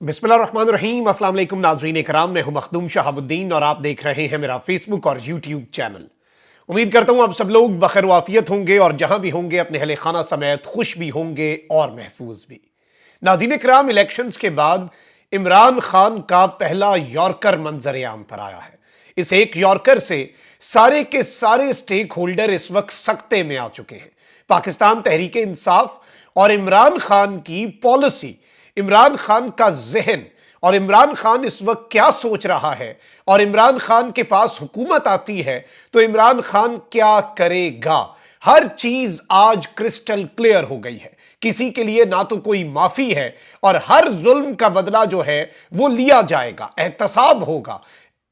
बिस्मिल्लाहिर्रहमानिर्रहीम। अस्सलाम वालेकुम नाज़रीन इकराम, मैं हूं मखदूम शहाबुद्दीन और आप देख रहे हैं मेरा फेसबुक और यूट्यूब चैनल। उम्मीद करता हूं आप सब लोग बखैर वाफियत होंगे और जहां भी होंगे अपने अहले खाना समेत खुश भी होंगे और महफूज भी। नाज़रीन इकराम, इलेक्शंस के बाद इमरान खान का पहला यॉर्कर मंजर आम पर आया है। इस एक यॉर्कर से सारे के सारे स्टेक होल्डर इस वक्त सख्ते में आ चुके हैं। पाकिस्तान तहरीक इंसाफ और इमरान खान की पॉलिसी, इमरान खान का जहन और इमरान खान इस वक्त क्या सोच रहा है, और इमरान खान के पास हुकूमत आती है तो इमरान खान क्या करेगा, हर चीज आज क्रिस्टल क्लियर हो गई है। किसी के लिए ना तो कोई माफी है और हर जुल्म का बदला जो है वो लिया जाएगा, एहतसाब होगा।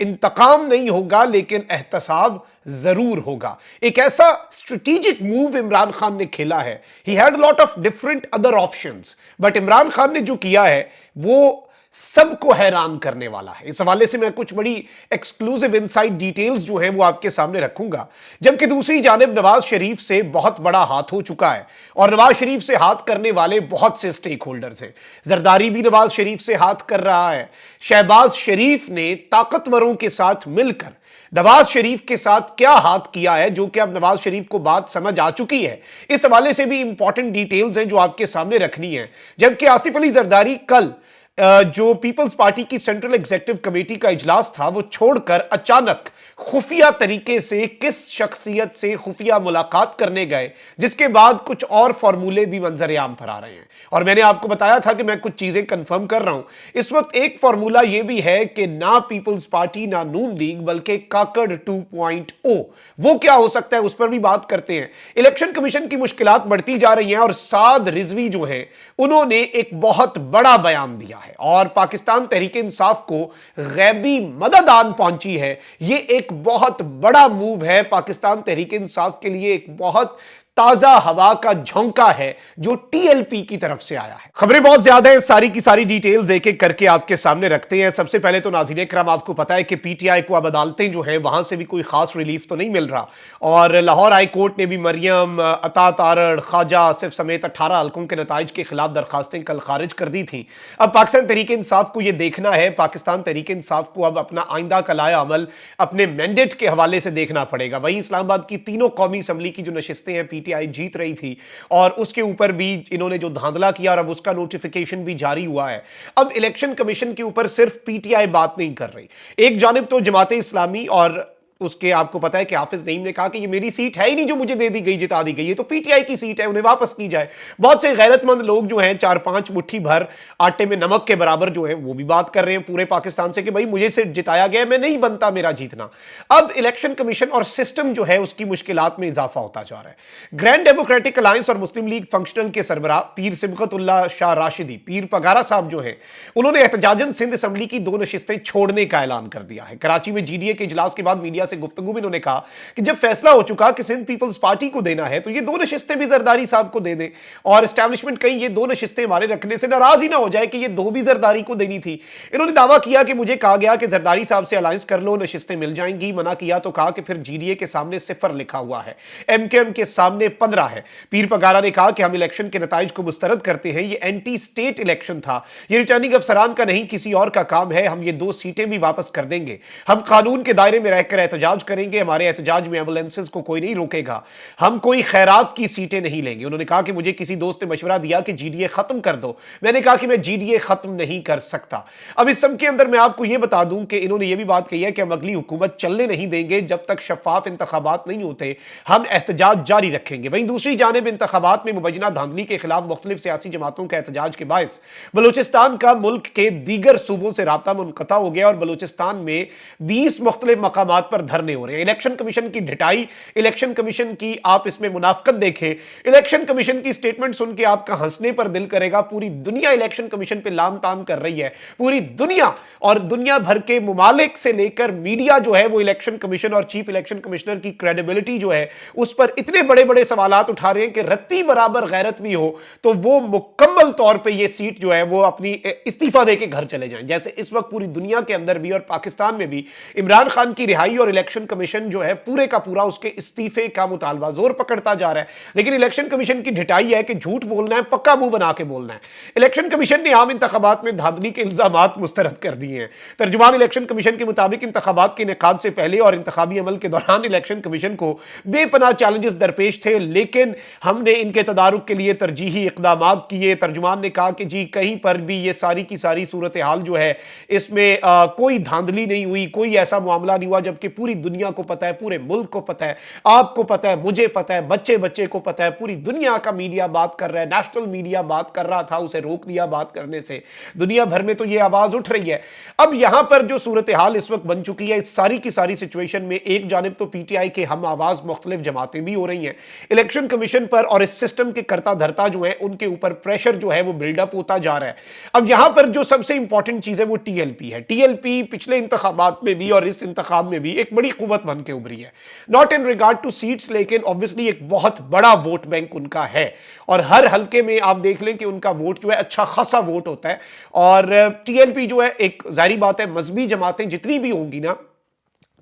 इंतकाम नहीं होगा लेकिन एहतसाब जरूर होगा। एक ऐसा स्ट्रेटेजिक मूव इमरान खान ने खेला है। He had lot of different other options, but Imran Khan ने जो किया है वो सबको हैरान करने वाला है। इस हवाले से मैं कुछ बड़ी एक्सक्लूसिव इनसाइड डिटेल्स जो है वो आपके सामने रखूंगा। जबकि दूसरी जानिब नवाज शरीफ से बहुत बड़ा हाथ हो चुका है और नवाज शरीफ से हाथ करने वाले बहुत से स्टेक होल्डर्स हैं। जरदारी भी नवाज शरीफ से हाथ कर रहा है। शहबाज शरीफ ने ताकतवरों के साथ मिलकर नवाज शरीफ के साथ क्या हाथ किया है, जो कि अब नवाज शरीफ को बात समझ आ चुकी है। इस हवाले से भी इंपॉर्टेंट डिटेल्स हैं जो आपके सामने रखनी है। जबकि आसिफ अली जरदारी कल जो पीपल्स पार्टी की सेंट्रल एग्जीक्यूटिव कमेटी का इजलास था वो छोड़कर अचानक खुफिया तरीके से किस शख्सियत से खुफिया मुलाकात करने गए, जिसके बाद कुछ और फॉर्मूले भी मंजर आम पर आ रहे हैं। और मैंने आपको बताया था कि मैं कुछ चीजें कंफर्म कर रहा हूं। इस वक्त एक फॉर्मूला यह भी है कि ना पीपल्स पार्टी ना नून लीग बल्कि काकड़ 2.0, वो क्या हो सकता है उस पर भी बात करते हैं। इलेक्शन कमीशन की मुश्किलात बढ़ती जा रही हैं और साद रिजवी जो है उन्होंने एक बहुत बड़ा बयान दिया है और पाकिस्तान तहरीक इंसाफ को गैबी मदद आन पहुंची है। यह एक बहुत बड़ा मूव है पाकिस्तान तहरीक इंसाफ के लिए, एक बहुत ताजा हवा का झोंका है जो टीएलपी की तरफ से आया है। खबरें बहुत ज्यादा है, सारी की सारी डिटेल्स एक एक करके आपके सामने रखते हैं। सबसे पहले तो नाज़रीन इकराम, आपको पता है कि पीटीआई को अब अदालतें जो है वहां से भी कोई खास रिलीफ तो नहीं मिल रहा और लाहौर हाई कोर्ट ने भी मरियम, अता तारड़, ख्वाजा आसिफ समेत 18 हल्कों के नताइज के खिलाफ दरखास्तें कल खारिज कर दी थी। अब पाकिस्तान तहरीक इंसाफ को यह देखना है, पाकिस्तान तहरीक इंसाफ को अब अपना आइंदा का लाया अमल अपने मैंडेट के हवाले से देखना पड़ेगा। वहीं इस्लामाबाद की तीनों कौमी असम्बली की जो नशिस्तें हैं पीटीआई जीत रही थी और उसके ऊपर भी इन्होंने जो धांधला किया और अब उसका नोटिफिकेशन भी जारी हुआ है। अब इलेक्शन कमीशन के ऊपर सिर्फ पीटीआई बात नहीं कर रही। एक जानिब तो जमाते इस्लामी और उसके आपको पता है कि हाफिज नईम ने कहा कि ये मेरी सीट है ही नहीं जो मुझे दे दी गई, जिता दी गई, ये तो पीटीआई की सीट है, उन्हें वापस की जाए। बहुत से गैरतमंद लोग जो हैं 4-5 मुट्ठी भर आटे में नमक के बराबर जो है वो भी बात कर रहे हैं पूरे पाकिस्तान से कि भाई मुझे से जिताया गया, मैं नहीं बनता मेरा जीतना। अब इलेक्शन कमीशन और सिस्टम जो है उसकी मुश्किलात में इजाफा होता जा रहा है। ग्रैंड डेमोक्रेटिक अलायंस और मुस्लिम लीग फंक्शनल के सरबराह पीर सिबगतुल्लाह शाह राशिदी, पीर पगारा साहब जो है उन्होंने एहतजाजन सिंध असम्बली की 2 नशिस्तें छोड़ने का ऐलान कर दिया है। कराची में जीडीए के इजलास के बाद मीडिया से गुफ्तगू में इन्होंने कहा कि जब फैसला हो चुका कि सिंध पीपल्स पार्टी को देना है तो ये 2 नशिस्तें भी जरदारी साहब को दे दें और एस्टैब्लिशमेंट कहीं ये 2 नशिस्तें हमारे रखने से नाराज ही ना हो जाए कि ये 2 भी जरदारी को देनी थी। इन्होंने दावा किया कि मुझे कहा गया कि जरदारी साहब से अलायंस कर लो, नशिस्तें मिल जाएंगी। मना किया तो कहा कि फिर जीडीए के सामने 0 लिखा हुआ है, एमकेएम के सामने 15 है। पीर पगारा ने कहा कि हम इलेक्शन के नताइज को मुस्तरद करते हैं, ये एंटी स्टेट इलेक्शन था, ये रिटर्निंग अफसरान का नहीं किसी और का काम है, हम ये 2 सीटें भी वापस कर देंगे, हम कानून के दायरे में रहकर एहतजाज करेंगे, हमारे एहतजाज में एम्बुलेंसेज को कोई नहीं रोकेगा, हम कोई खैरात की सीटें नहीं लेंगे। उन्होंने कहा कि मुझे किसी दोस्त ने मशवरा दिया कि जीडीए खत्म कर दो, मैंने कहा कि मैं जीडीए खत्म नहीं कर सकता। अब इस सब के अंदर मैं आपको यह बता दूं कि इन्होंने यह भी बात कही है कि हम अगली हुकूमत चलने नहीं देंगे जब तक शफाफ इंतखाबात नहीं होते, हम एहतजाज जारी रखेंगे। वहीं दूसरी जानिब इंतखाबात में मुबैना धांधली के खिलाफ मुख्तलिफ सियासी जमातों का एहतजाज के बायस बलूचिस्तान का मुल्क के दीगर सूबों से राब्ता मुनक़ता हो गया और बलूचिस्तान में 20 मुख्तलिफ मकामात पर धरने हो रहे हैं। इलेक्शन कमीशन की ढिठाई, इलेक्शन कमीशन की आप इसमें मुनाफकत देखें, इलेक्शन कमीशन की स्टेटमेंट सुन के आपका हंसने पर दिल करेगा। पूरी दुनिया इलेक्शन कमीशन पे लाम ताम कर रही है, पूरी दुनिया और दुनिया भर के मुमालिक से लेकर मीडिया जो है वो इलेक्शन कमीशन और चीफ इलेक्शन कमिश्नर की क्रेडिबिलिटी जो है उस पर इतने बड़े बड़े सवालात उठा रहे हैं कि रत्ती बराबर गैरत भी हो तो वो मुकम्मल तौर पे ये सीट जो है वो अपनी इस्तीफा देके घर चले जाएं। जैसे इस वक्त पूरी दुनिया के अंदर भी और पाकिस्तान में भी इमरान खान की रिहाई और इलेक्शन कमीशन जो है पूरे का पूरा उसके इस्तीफे का मुतालबा जोर पकड़ता जा रहा है। लेकिन इलेक्शन कमीशन की ढिठाई है कि झूठ बोलना है, पक्का मुंह बना के बोलना है। इलेक्शन कमीशन ने आम इंतखाबात में धांधली के इल्जामात मुस्तरद कर दिए हैं। तर्जुमान इलेक्शन कमीशन के मुताबिक इंतखाबात के इनेकाद से पहले और इंतखाबी अमल के दौरान इलेक्शन कमीशन को बेपनाह चैलेंजेस दरपेश थे, लेकिन हमने इनके तदारुक के लिए तरजीही इकदाम किए। तर्जुमान ने कहा कि जी कहीं पर भी ये सारी की सारी सूरत हाल जो है इसमें कोई धांधली नहीं हुई, कोई ऐसा मामला नहीं हुआ, जबकि पूरी दुनिया को पता है, पूरे मुल्क को पता है, आपको पता है, मुझे पता है, बच्चे बच्चे को पता है, पूरी दुनिया का मीडिया बात कर रहा है, नेशनल मीडिया बात कर रहा था, उसे रोक दिया बात करने से। दुनिया भर में तो ये आवाज उठ रही है। अब यहां पर जो सूरत हाल इस वक्त बन चुकी है, इस सारी की सारी सिचुएशन में एक जानिब तो पीटीआई के हम आवाज मुख्तलिफ जमातें भी हो रही हैं इलेक्शन कमीशन पर, और इस सिस्टम के करता धरता जो है उनके ऊपर प्रेशर जो है वो बिल्डअप होता जा रहा है। अब यहां पर जो सबसे इंपॉर्टेंट चीज है वो टीएलपी है। टीएलपी पिछले इंतखाबात में भी और इस इंतखाब में भी एक बड़ी कुव्वत बन के उभरी है, not in regard two seats, लेकिन ऑब्वियसली एक बहुत बड़ा वोट बैंक उनका है। और हर हल्के में आप देख लें कि उनका वोट जो है अच्छा खासा वोट होता है। और टीएलपी जो है, एक जाहिर बात है, मजहबी जमातें जितनी भी होंगी ना,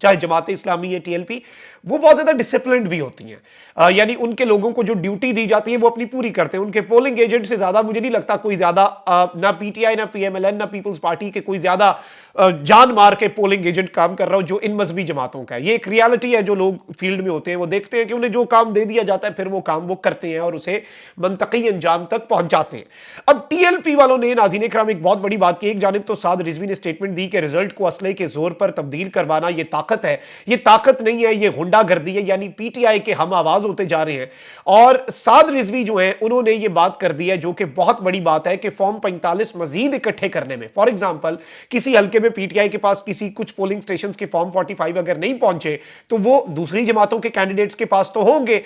चाहे जमात इस्लामी है, टीएलपी, वो बहुत ज्यादा डिसिप्लिन्ड भी होती हैं। यानी उनके लोगों को जो ड्यूटी दी जाती है वो अपनी पूरी करते हैं। उनके पोलिंग एजेंट से ज्यादा मुझे नहीं लगता कोई ज्यादा, ना पीटीआई, ना पीएमएलएन, ना पीपल्स पार्टी के कोई ज्यादा जान मार के पोलिंग एजेंट काम कर रहा हो जो इन मजहबी जमातों का है। ये एक रियलिटी है, जो लोग फील्ड में होते हैं वो देखते हैं कि उन्हें जो काम दे दिया जाता है फिर वो काम वो करते हैं और उसे मंतकी अंजाम तक पहुंचाते हैं। अब टीएलपी वालों ने, नाज़रीन इकराम, एक बहुत बड़ी बात की। एक जानिब तो साद रिजवी ने स्टेटमेंट दी कि रिजल्ट को असले के जोर पर तब्दील करवाना ये ताकत है, ये ताकत नहीं है, ये गुंडागर्दी है, यानी पीटीआई के हम आवाज होते जा रहे हैं। और साद रिजवी जो है उन्होंने ये बात कर दी है, जो कि बहुत बड़ी बात है, कि फॉर्म 45 मजीद इकट्ठे करने में, फॉर एग्जाम्पल किसी हल्के में पीटीआई के पास किसी कुछ पोलिंग स्टेशन के फॉर्म 45 अगर नहीं पहुंचे तो वो दूसरी जमातों के कैंडिडेट्स के पास तो होंगे,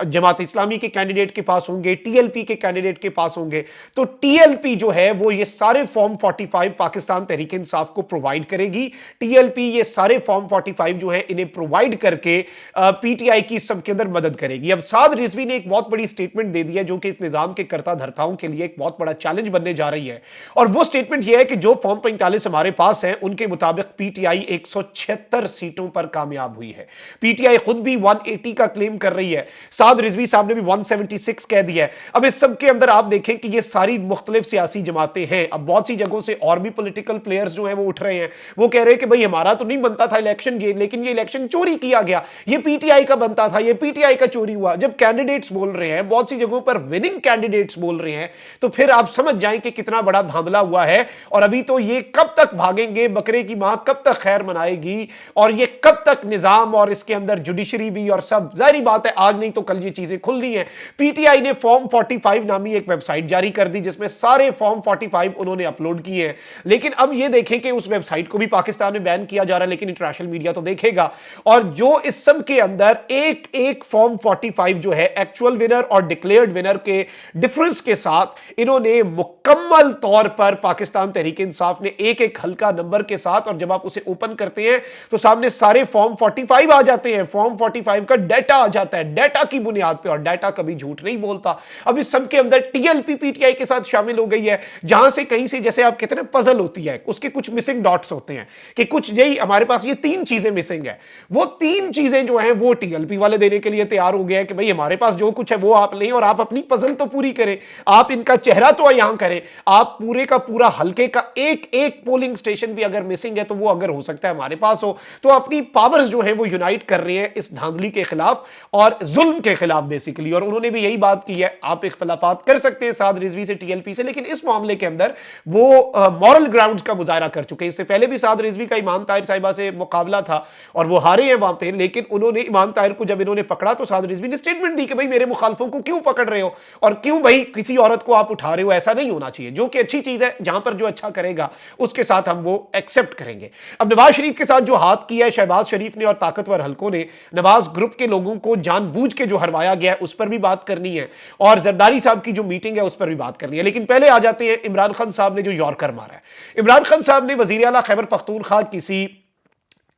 जमात इस्लामी के कैंडिडेट के पास होंगे, टीएलपी के कैंडिडेट के पास होंगे। तो टीएलपी जो है वो ये सारे फॉर्म 45 पाकिस्तान तहरीक इंसाफ को प्रोवाइड करेगी। टीएलपी ये सारे फॉर्म 45 जो है इन्हें प्रोवाइड करके पीटीआई की सबके अंदर मदद करेगी। अब साद रिजवी ने एक बहुत बड़ी स्टेटमेंट दे दी है, जो कि इस निजाम के करता धरताओं के लिए एक बहुत बड़ा चैलेंज बनने जा रही है। और वो स्टेटमेंट यह है कि जो फॉर्म 45 हमारे पास है उनके मुताबिक पीटीआई 176 सीटों पर कामयाब हुई है। पीटीआई खुद भी 180 का क्लेम कर रही है, साद रिजवी साहब ने भी 176 कह दिया है। अब इस सब के अंदर आप देखें कि ये सारी मुख्तलिफ सियासी जमातें हैं। अब बहुत सी जगहों से और भी पॉलिटिकल प्लेयर्स जो हैं वो उठ रहे हैं, वो कह रहे हैं कि भाई हमारा तो नहीं बनता था इलेक्शन ये, लेकिन ये इलेक्शन चोरी किया गया, ये पीटीआई का बनता था, ये पीटीआई का चोरी हुआ। जब कैंडिडेट्स बोल रहे हैं, बहुत सी जगहों पर विनिंग कैंडिडेट्स बोल रहे हैं, तो फिर आप समझ जाएं कि कितना बड़ा धांधला हुआ है। और अभी तो ये कब तक भागेंगे, बकरे की मां कब तक खैर मनाएगी, और ये कब तक निजाम और इसके अंदर जुडिशरी भी और सब, जाहिर बात है आज नहीं तो कल ये चीजें खुलनी है। पीटीआई ने फॉर्म 45 नामी एक वेबसाइट जारी कर दी जिसमें सारे फॉर्म 45 उन्होंने अपलोड किए हैं। लेकिन अब ये देखें कि उस वेबसाइट को भी पाकिस्तान में बैन किया जा रहा है, लेकिन इंटरनेशनल मीडिया तो देखेगा। और जो इस सब के अंदर एक एक फॉर्म 45 जो है एक्चुअल विनर और डिक्लेयर्ड विनर के डिफरेंस के साथ इन्होंने मुकम्मल तौर पर पाकिस्तान तहरीक इंसाफ ने एक एक हल्का नंबर के साथ, और जब आप उसे ओपन करते हैं तो सामने सारे फॉर्म 45 आ जाते हैं, फॉर्म 45 का डाटा आ जाता है, डाटा की बुनियाद पे, और डाटा कभी झूठ नहीं बोलता। अब इस सब के अंदर टीएलपी पीटीआई के साथ शामिल हो गई है, जहां से कहीं से, जैसे आप कहते हैं पजल होती है, उसके कुछ मिसिंग डॉट्स होते हैं कि कुछ यही हमारे पास ये 3 चीजें मिसिंग है, वो 3 चीजें जो हैं वो टीएलपी वाले देने के लिए तैयार हो गया है कि भाई हमारे पास जो कुछ है वो आप लें और आप अपनी पजल तो पूरी करें, आप इनका चेहरा तो यहां करें, आप पूरे का पूरा हल्के का एक एक पोलिंग स्टेशन भी अगर मिसिंग है तो वो अगर हो सकता है हमारे पास हो, तो अपनी पावर्स जो है वो यूनाइट कर रहे हैं इस धांधली के खिलाफ और जुल्म के खिलाफ बेसिकली। और उन्होंने भी यही बात की है, आप इख्तलाफात कर सकते हैं साद रिजवी से, टीएलपी से, लेकिन इस मामले के अंदर वो मॉरल ग्राउंड्स का मुजाहरा कर चुके हैं। इससे पहले भी साद रिजवी का इमाम ताहिर साहिबा से मुकाबला था और वो हारे हैं वहां पे, लेकिन उन्होंने इमाम ताहिर को जब इन्होंने पकड़ा तो साद रिजवी ने स्टेटमेंट दी कि भाई मेरे मुखालफों को क्यों पकड़ रहे हो और क्यों भाई किसी औरत को आप उठा रहे हो, ऐसा नहीं होना चाहिए। जो कि अच्छी चीज है, जहां पर जो अच्छा करेगा उसके साथ हम वो एक्सेप्ट करेंगे। अब नवाज शरीफ के साथ जो हाथ किया है शहबाज शरीफ ने और ताकतवर हल्कों ने, नवाज ग्रुप के लोगों को जानबूझ के जो हरवाया गया है उस पर भी बात करनी है, और जरदारी साहब की जो मीटिंग है उस पर भी बात करनी है। लेकिन पहले आ जाते हैं इमरान खान साहब ने जो यॉर्कर मारा है। इमरान खान साहब ने वजीर आला खैबर पख्तूनख्वा किसी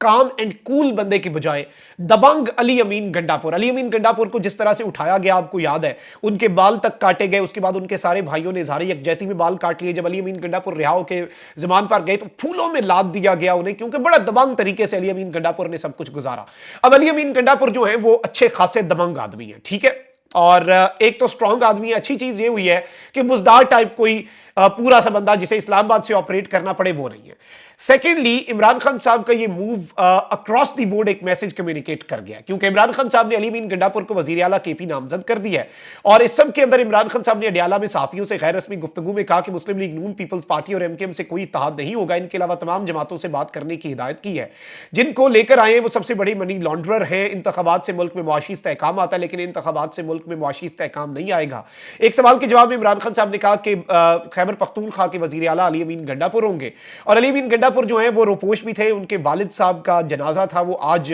काम एंड कूल बंदे की बजाय दबंग अली अमीन गंडापुर को जिस तरह से उठाया गया, आपको याद है, उनके बाल तक काटे गए, उसके बाद उनके सारे भाइयों ने इज़हार यकजहती में बाल काट लिए। जब अली अमीन गंडापुर रिहा होकर जमान पर गए तो फूलों में लाद दिया गया उन्हें, क्योंकि बड़ा दबंग तरीके से अली अमीन गंडापुर ने सब कुछ गुजारा। अब अली अमीन गंडापुर जो है वो अच्छे खासे दबंग आदमी है, ठीक है, और एक तो स्ट्रांग आदमी है। अच्छी चीज ये हुई है कि मुजदार टाइप कोई पूरा सा बंदा जिसे इस्लामाबाद से ऑपरेट करना पड़े वो नहीं है। सेकेंडली, इमरान खान साहब का ये मूव अक्रॉस द बोर्ड एक मैसेज कम्युनिकेट कर गया, क्योंकि इमरान खान साहब ने अली अमीन गंडापुर को वजीर आला केपी नामजद कर दिया है। और इस सब के अंदर इमरान खान साहब ने अडियाला में सहाफियों से गैर रस्मी गुफ्तगू में कहा कि मुस्लिम लीग नून, पीपल्स पार्टी और एमकेएम से कोई इत्तेहाद नहीं होगा, इनके अलावा तमाम जमातों से बात करने की हिदायत की है। जिनको लेकर आए वो सबसे बड़ी मनी लॉन्ड्रर हैं। इंतखाबात से मुल्क में मुआशी इस्तेहकाम आता है, लेकिन इंतखाबात से मुल्क में मुआशी इस्तेहकाम नहीं आएगा। एक सवाल के जवाब में इमरान खान साहब ने कहा कि खैबर पख्तूनख्वा के वजीर आला अली अमीन गंडापुर होंगे, और अली अमीन गंडापुर जो है वो रोपोश भी थे। उनके वालिद साहब का जनाजा था, वो आज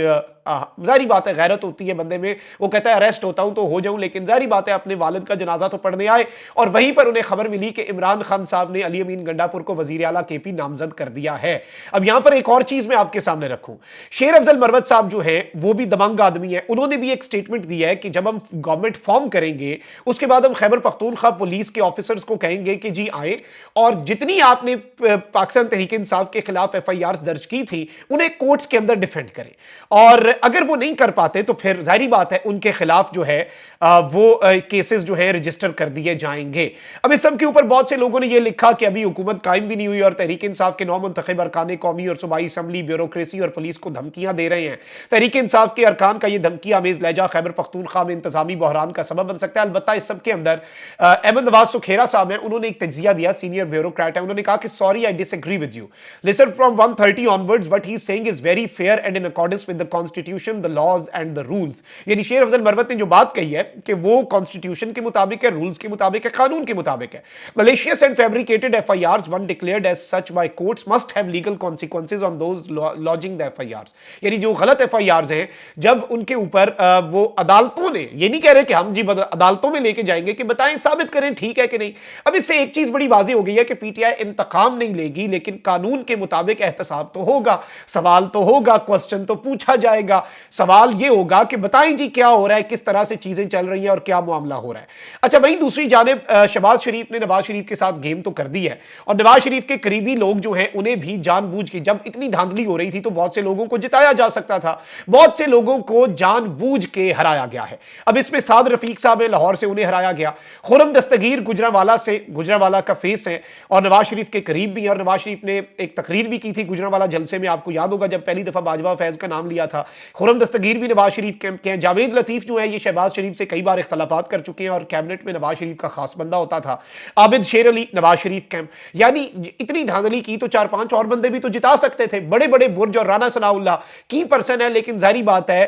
जारी बात है, गैरत होती है बंदे में, वो कहता है अरेस्ट होता हूं तो हो जाऊं, लेकिन जारी बात है अपने वालिद का जनाजा तो पढ़ने आए। और वहीं पर उन्हें खबर मिली कि इमरान खान साहब ने अली अमीन गंडापुर को वजीर आला केपी नामजद कर दिया है। अब यहां पर एक और चीज मैं आपके सामने रखूं, शेर अफजल मरवत साहब जो है वो भी दबंग आदमी है। उन्होंने भी एक स्टेटमेंट दिया है कि जब हम गवर्नमेंट फॉर्म करेंगे उसके बाद हम खैबर पख्तूनख्वा पुलिस के ऑफिसर्स को कहेंगे कि जी आए, और जितनी आपने पाकिस्तान तहरीक इंसाफ के खिलाफ FIR दर्ज की थी उन्हें कोर्ट्स के अंदर डिफेंड करें, और अगर वो नहीं कर पाते तो फिर जाहिर बात है उनके खिलाफ जो है वो केसेस जो है रजिस्टर कर दिए जाएंगे। अब इस सब के ऊपर बहुत से लोगों ने ये लिखा कि अभी हुकूमत कायम भी नहीं हुई और तहरीक इंसाफ के नौ मुंतखब अरकान कौमी और सूबाई असम्बली ब्यूरोक्रेसी और पुलिस को धमकियां दे रहे हैं। तहरीक इंसाफ के अरकान का ये धमकी आमेज लहजा खैबर पख्तूनख्वा में इंतजामी बहरान का सबब बन सकता है। अलबत्ता इस सब के अंदर अहमद नवाज सुखेरा साहब हैं, उन्होंने एक तज्जिया दिया, सीनियर ब्यूरोक्रेट है, उन्होंने कहा कि sorry I disagree with you, listen from 130 onwards what he is saying is very fair and in accordance with the constitution, the laws and the rules. यानी शेर अफजल मरवत ने जो बात कही है कि वो कॉन्स्टिट्यूशन के मुताबिक है, रूल्स के मुताबिक है, कानून के मुताबिक है। Malicious and fabricated FIRs when declared as such by courts must have legal consequences on those lodging the FIRs। यानी जो गलत FIRs हैं जब उनके ऊपर वो अदालतों ने, ये नहीं कह रहे कि हम जी अदालतों में लेके जाएंगे कि बताएं साबित करें ठीक है कि नहीं। अब इससे एक चीज बड़ी वाज़ेह हो गई है कि PTI इंतकाम नहीं लेगी, लेकिन कानून के मुताबिक एहतसाब तो होगा, सवाल तो होगा, क्वेश्चन तो पूछा जाएगा। सवाल ये होगा कि बताएं जी क्या हो रहा है, किस तरह से चीजें चल रही हैं और क्या मामला हो रहा है। अच्छा, वहीं दूसरी जानिब शहबाज शरीफ ने नवाज शरीफ के साथ गेम तो कर दी है, और नवाज शरीफ के करीबी लोग जो हैं उन्हें भी जानबूझ के, जब इतनी धांधली हो रही थी तो बहुत से लोगों को जिताया जा सकता था, बहुत से लोगों को जानबूझ के हराया गया है। अब इसमें साद रफीक साहब है लाहौर से, उन्हें हराया गया। खुर्रम दस्तगीर गुजरांवाला से, गुजरांवाला का फेस है और नवाज शरीफ के करीब भी है, और नवाज शरीफ ने एक तकरीर भी की थी गुजरांवाला जलसे में, आपको याद होगा जब पहली दफा बाजवा फैज का नाम लिया था। खुर्रम दस्तगीर भी नवाज शरीफ के हैं। जावेद लतीफ जो है ये शहबाज शरीफ से कई बार इख्तलाफात कर चुके हैं और कैबिनेट में नवाज शरीफ का खास बंदा होता था। आबिद शेर अली नवाज शरीफ कैंप, यानी इतनी धांधली की तो 4-5 और बंदे भी तो जिता सकते थे। बड़े बड़े बुर्ज और राना सनाउल्लाह की पर्सन है, लेकिन जारी बात है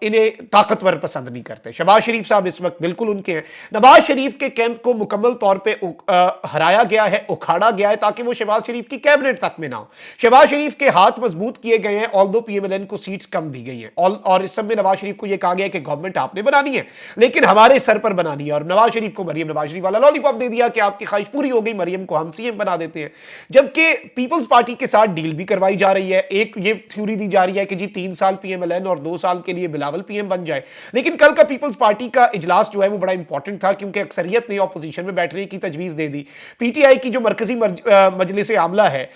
इन्हें ताकतवर पसंद नहीं करते। शहबाज शरीफ साहब इस वक्त बिल्कुल उनके हैं। नवाज शरीफ के कैंप को मुकम्मल तौर पर हराया गया है, उखाड़ा गया है, ताकि वो शहबाज शरीफ की कैबिनेट तक में ना हो। शहबाज शरीफ के हाथ मजबूत किए गए हैं, ऑल्दो PMLN को सीट्स कम दी गई हैं, और इस सब में नवाज शरीफ को यह कहा गया कि गवर्नमेंट आपने बनानी है लेकिन हमारे सर पर बनानी है। और नवाज शरीफ को मरियम नवाज शरीफ वाला लॉलीपॉप दे दिया कि आपकी ख्वाहिश पूरी हो गई, मरियम को हम CM बना देते हैं। जबकि पीपल्स पार्टी के साथ डील भी करवाई जा रही है। एक ये थ्योरी दी जा रही है कि जी 3 साल PMLN और 2 साल के लिए बिलावल PM बन जाए। लेकिन कल का पीपल्स पार्टी का इजलास जो है वो बड़ा इंपॉर्टेंट था, क्योंकि अक्सरियत ने ऑपोजिशन में बैठने की तजवीज़ दे दी। PTI की जो मरकजी मजलिस आमला है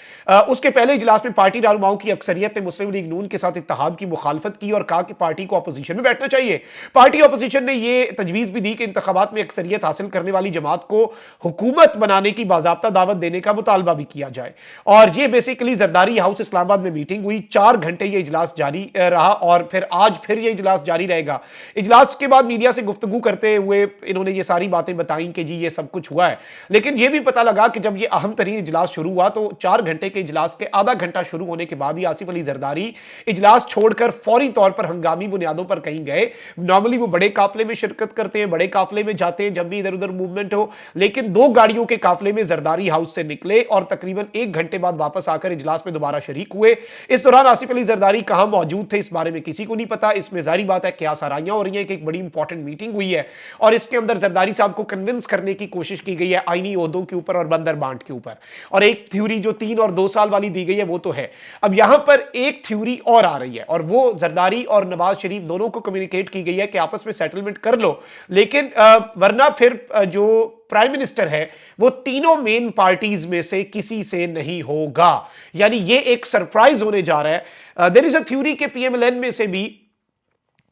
उसके पहले इजलास में पार्टी रहनुमाओं की अक्सरियत ने मुस्लिम लीग नून के साथ इत्तेहाद की मुखालफत की और कहा कि पार्टी को अपोजिशन में बैठना चाहिए। पार्टी अपोजिशन ने यह तजवीज़ भी दी कि इंतखाबात में अक्सरियत हासिल करने वाली जमात को हुकूमत बनाने की बाज़ाब्ता दावत देने का मुतालबा भी किया जाए। और ये बेसिकली जरदारी हाउस इस्लामाबाद में मीटिंग हुई, 4 घंटे ये इजलास जारी रहा और फिर आज फिर ये इजलास जारी रहेगा। इजलास के बाद मीडिया से गुफ्तगू करते हुए इन्होंने ये सारी बातें बताई कि जी ये सब कुछ हुआ है, लेकिन ये भी पता लगा कि जब ये अहम तरीन इजलास शुरू हुआ तो 4 घंटे के इजलास के आधा घंटा शुरू होने के बाद ही आसिफ अली जरदारी इजलास छोड़कर लेकर फौरी तौर पर हंगामी बुनियादों पर कहीं गए। नॉर्मली वो बड़े काफले में शिरकत करते हैं, बड़े काफले में जाते हैं जब भी इधर उधर मूवमेंट हो, लेकिन 2 गाड़ियों के काफले में जरदारी हाउस से निकले और तकरीबन 1 घंटे बाद वापस आकर इजलास में दोबारा शरीक हुए। इस दौरान आसिफ अली जरदारी कहां मौजूद थे, इस बारे में किसी को नहीं पता। इसमें जाहिर बात है क्या आराइयां हो रही हैं कि एक बड़ी इंपॉर्टेंट मीटिंग हुई है और इसके अंदर जरदारी साहब को कन्विंस करने की कोशिश की गई है आईनी ओहदों के ऊपर और बंदर बांट के ऊपर, और एक थ्योरी जो 3 और 2 साल वाली दी गई है वो तो है। अब यहां पर एक थ्योरी और आ रही है और वो जरदारी और नवाज शरीफ दोनों को कम्युनिकेट की गई है कि आपस में सेटलमेंट कर लो, लेकिन वरना फिर जो प्राइम मिनिस्टर है वो तीनों मेन पार्टीज में से किसी से नहीं होगा। यानी ये एक सरप्राइज होने जा रहा है। देयर इज अ थ्योरी के पीएमएलएन में से भी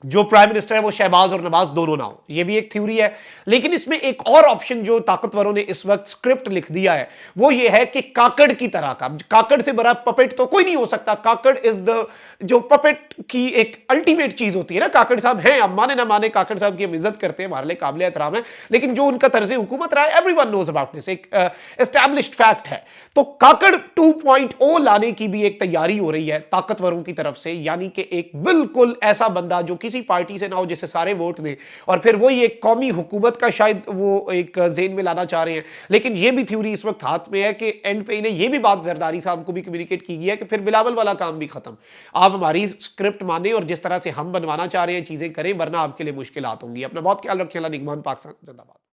जो प्राइम मिनिस्टर है वो शहबाज और नवाज दोनों ना हो, ये भी एक थ्योरी है। लेकिन इसमें एक और ऑप्शन जो ताकतवरों ने इस वक्त स्क्रिप्ट लिख दिया है वो ये है कि काकड़ की तरह का, काकड़ से बड़ा पपेट तो कोई नहीं हो सकता। काकड़ इज द, जो पपेट की एक अल्टीमेट चीज होती है ना, काकड़ साहब हैं, अब माने ना माने काकड़ साहब की हम इज्जत करते हैं, हमारे लिए काबिल एहतराम है, लेकिन जो उनका तर्ज हुकूमत रहा है एवरीवन नोज अबाउट दिस, एक एस्टैब्लिश्ड फैक्ट है। तो काकड़ 2.0 लाने की भी एक तैयारी हो रही है ताकतवरों की तरफ से, यानी कि एक बिल्कुल ऐसा बंदा जो किसी पार्टी से ना हो, जिसे सारे वोट दें, और फिर वही एक कौमी हुकूमत का शायद वो एक जेन में लाना चाह रहे हैं। लेकिन ये भी थ्योरी इस वक्त हाथ में है कि एंड पे इन्हें ये भी बात जरदारी साहब को भी कम्युनिकेट की गई है कि फिर बिलावल वाला काम भी खत्म, आप हमारी स्क्रिप्ट माने और जिस तरह से हम बनवाना चाह रहे हैं चीजें करें, वरना आपके लिए मुश्किल होंगी। अपना बहुत ख्याल रखें। अल्लाह निगमान, पाकिस्तान जिंदाबाद।